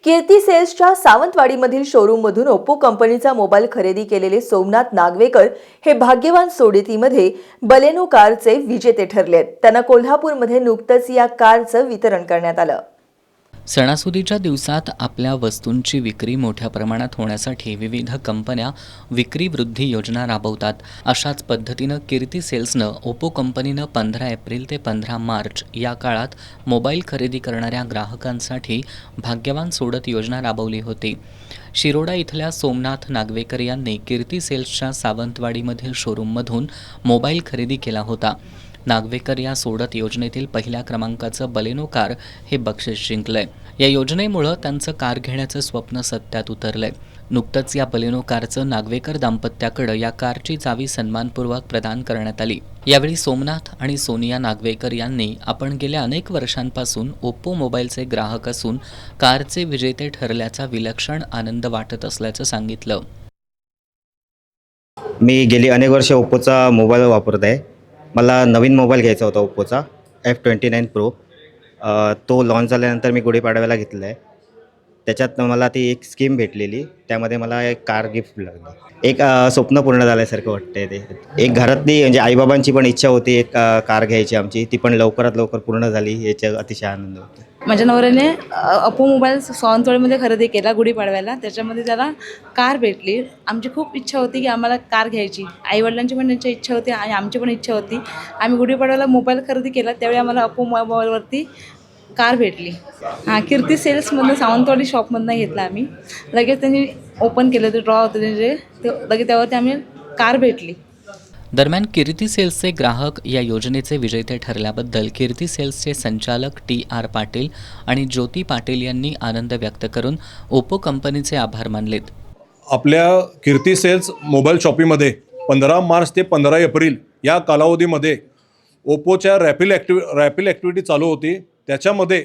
कीर्ती सेल्सच्या सावंतवाडीमधील शोरूममधून ओप्पो कंपनीचा मोबाईल खरेदी केलेले सोमनाथ नागवेकर हे भाग्यवान सोडतीमध्ये बलेनो कारचे विजेते ठरलेत। त्यांना कोल्हापूरमध्ये नुकतंच या कारचं वितरण करण्यात आलं। सणासुदीच्या दिवसात आपल्या वस्तूंची विक्री मोठ्या प्रमाणात होण्यासाठी विविध कंपन्या विक्री वृद्धी योजना राबवतात। अशाच पद्धतीनं कीर्ती सेल्सनं ओप्पो कंपनीनं 15 एप्रिल ते 15 मार्च या काळात मोबाईल खरेदी करणाऱ्या ग्राहकांसाठी भाग्यवान सोडत योजना राबवली होती। शिरोडा इथल्या सोमनाथ नागवेकर यांनी कीर्ती सेल्सच्या सावंतवाडीमधील शोरूममधून मोबाईल खरेदी केला होता। नागवेकर या सोडत योजनेतील पहिल्या क्रमांकाचं बलेनो कार हे बक्षीस जिंकलंय। या योजनेमुळे त्यांचं कार घेण्याचं स्वप्न सत्यात उतरलंय। नुकतंच या बलेनो कारचं नागवेकर दाम्पत्याकडे या कारची चावी सन्मानपूर्वक प्रदान करण्यात आली। यावेळी सोमनाथ आणि सोनिया नागवेकर यांनी आपण गेल्या अनेक वर्षांपासून ओप्पो मोबाईलचे ग्राहक असून कारचे विजेते ठरल्याचा विलक्षण आनंद वाटत असल्याचं सांगितलं। मी गेली अनेक वर्षे ओप्पोचा मोबाईल वापरत आहे। मला नवीन मोबाईल घ्यायचा होता ओप्पोचा F29 Pro। तो लॉन्च झाल्यानंतर मी गुढीपाडव्याला घेतला आहे। त्याच्यात मला ती एक स्कीम भेटलेली, त्यामध्ये मला एक कार गिफ्ट लागली। एक स्वप्न पूर्ण झाल्यासारखं वाटतंय ते। एक घरातली म्हणजे आईबाबांची पण इच्छा होती एक कार घ्यायची आमची, ती पण लवकरात लवकर पूर्ण झाली, याचा अतिशय आनंद होतो। माझ्या नवऱ्याने ओप्पो मोबाईल सावंतवाडीमध्ये खरेदी केला गुढीपाडव्याला। त्याच्यामध्ये त्याला कार भेटली। आमची खूप इच्छा होती की आम्हाला कार घ्यायची, आईवडिलांची पण त्यांची इच्छा होती आणि आमची पण इच्छा होती। आम्ही गुढीपाडव्याला मोबाईल खरेदी केला, त्यावेळी आम्हाला ओप्पो मोबाईलवरती कार भेटली। कीर्ती सेल्समधनं सावंतवाडी शॉपमधनं घेतला आम्ही। लगेच त्यांनी ओपन केलं, ते ड्रॉ होते ते लगेच त्यावरती आम्ही कार भेटली। दरम्यान कीर्ती सेल्सचे ग्राहक या योजनेचे विजेते ठरल्याबद्दल कीर्ती सेल्सचे संचालक TR पाटील आणि ज्योती पाटील यांनी आनंद व्यक्त करून ओप्पो कंपनीचे आभार मानलेत। आपल्या कीर्ती सेल्स मोबाईल शॉपीमध्ये 15 मार्च ते 15 एप्रिल या कालावधीमध्ये ओप्पोच्या रॅपिड ॲक्टिव्हिटी चालू होती। त्याच्यामध्ये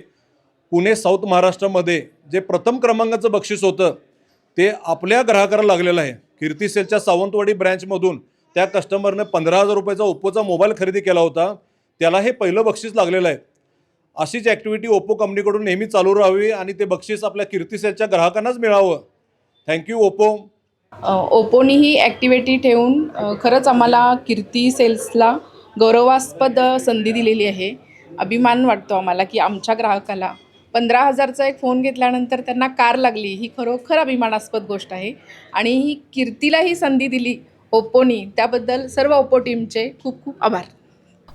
पुणे साऊथ महाराष्ट्रामध्ये जे प्रथम क्रमांकाचं बक्षीस होतं ते आपल्या ग्राहकाला लागलेलं आहे। कीर्ती सेल्सच्या सावंतवाडी ब्रँचमधून त्या कस्टमरने 15,000 रुपयाचा ओप्पोचा मोबाईल खरेदी केला होता, त्याला हे पहिलं बक्षीस लागलेलं आहे। अशीच ॲक्टिव्हिटी ओप्पो कंपनीकडून नेहमी चालू राहावी आणि ते बक्षीस आपल्या कीर्ती सेल्सच्या ग्राहकांनाच मिळावं। Thank you Oppo. ओप्पोनी ही ॲक्टिव्हिटी ठेवून खरंच आम्हाला कीर्ती सेल्सला गौरवास्पद संधी दिलेली आहे। अभिमान वाटतो आम्हाला की आमच्या ग्राहकाला 15,000चा एक फोन घेतल्यानंतर त्यांना कार लागली, ही खरोखर अभिमानास्पद गोष्ट आहे। आणि ही कीर्तीला ही संधी दिली ओप्पोनी, त्याबद्दल सर्व ओप्पो टीमचे खूप खूप आभार।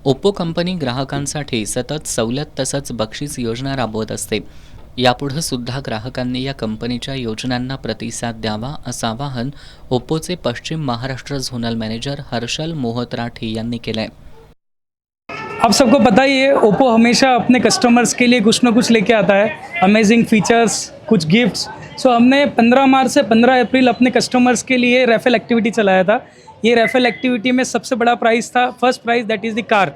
ओप्पो कंपनी ग्राहकांसाठी सतत सवलत तसंच बक्षीस योजना राबवत असते। यापुढे सुद्धा ग्राहकांनी या कंपनीच्या योजनांना प्रतिसाद द्यावा असं आवाहन ओप्पोचे पश्चिम महाराष्ट्र झोनल मॅनेजर हर्षल मोहतराठी यांनी केलंय। आप सबको पता ही है, ओप्पो हमेशा अपने कस्टमर्स के लिए कुछ ना कुछ लेके आता है, अमेजिंग फीचर्स, कुछ गिफ्ट्स। सो हमने 15 मार्च से 15 अप्रैल अपने कस्टमर्स के लिए रैफल एक्टिविटी चलाया था। ये रैफल एक्टिविटी में सबसे बड़ा प्राइज़ था, first prize that is the car.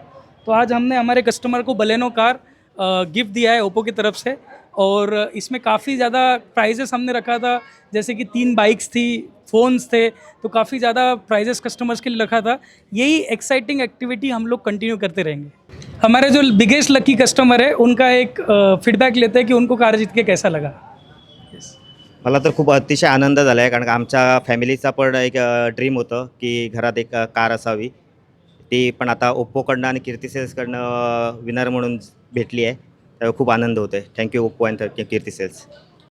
तो आज हमने हमारे कस्टमर को बलेनो कार गिफ्ट दिया है ओप्पो की तरफ से। और इसमें काफ़ी ज़्यादा प्राइजेस हमने रखा था, जैसे कि 3 बाइक्स थी, फ़ोन्स थे, तो काफ़ी ज़्यादा प्राइजेस कस्टमर्स के लिए रखा था। यही एक्साइटिंग एक्टिविटी हम लोग कंटिन्यू करते रहेंगे। हमारे जो बिगेस्ट लकी कस्टमर है उनका एक फीडबॅक लेते हैं कि उनको कार जीत के कैसा लगा। मला तर खूप अतिशय आनंद झाला आहे, कारण का आमच्या फॅमिलीचा पण एक ड्रीम होतं की घरात एक कार असावी। ती पण आता ओप्पोकडनं आणि कीर्ती सेल्सकडनं विनर म्हणून भेटली आहे, त्यामुळे खूप आनंद होतो आहे। Thank you Oppo and Kirti cells.